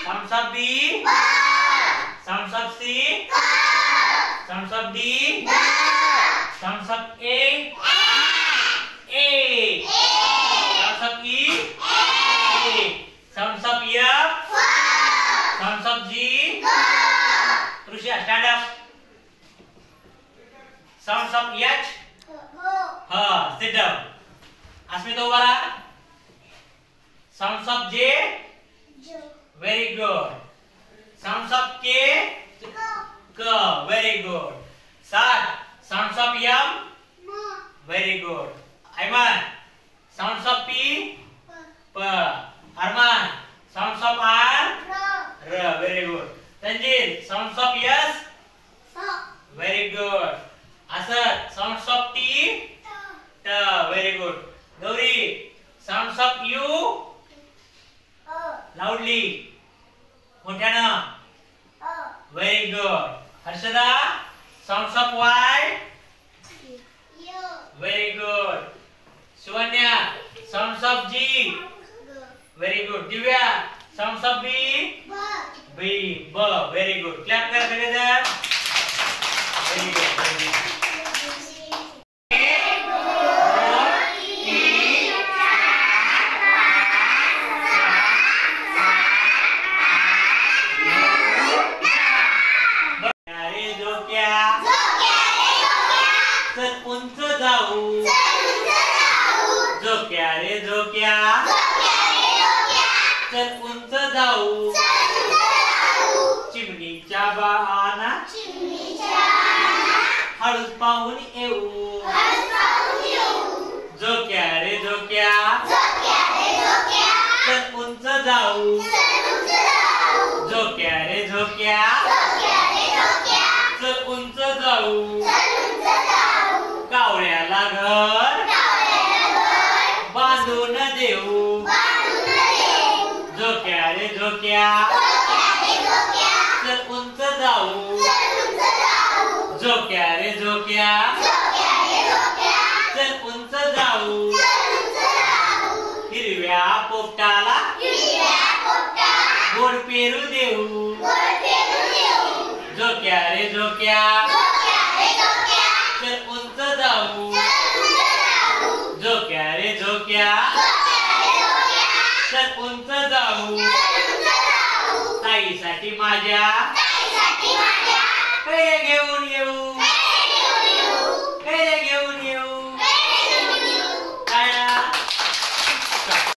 Thumbs up B. Thumbs up C. Thumbs up D. Thumbs up A. A. Thumbs up E. A. Thumbs up F. Thumbs up G. Rusya, stand up. Thumbs up H. Sit down. Asmita उभा रहा. Thumbs up J. Very good. Thumbs up K. Very good. Sad. Thumbs up M. Very good. Aiman. Thumbs up P. Arman. Thumbs up R. Very good. Tanjir. Thumbs up S. Very good. Asad. Thumbs up T. Very good. Gauri. Thumbs up U. Loudly. Montana. Very good. Harshada. Thumbs up Y. Very good. Suvanya. Thumbs up G. Very good. Divya. Thumbs up B. B. Very good. Clap together. Very good. Very good. उंच जाऊ झोक्या रे झोक्या चल उंच जाऊ चिमणीच्या बाळाना हळूच पाहून येऊ झोक्या रे झोक्या चल उंच जाऊ झोक्या रे झोक्या चल उंच जाऊ कावळ्याला घर बांधून देऊ झोक्या रे झोक्या चल उंच जाऊ झोक्या रे झोक्या चल उंच जाऊ हिरव्या पोपटाला गोड पेरू देऊ झोक्या रे झोक्या चल उंच जाऊ झोक्या रे झोक्या चल उंच जाऊ ताईसाठी माझ्या कैऱ्या घेऊन येऊ.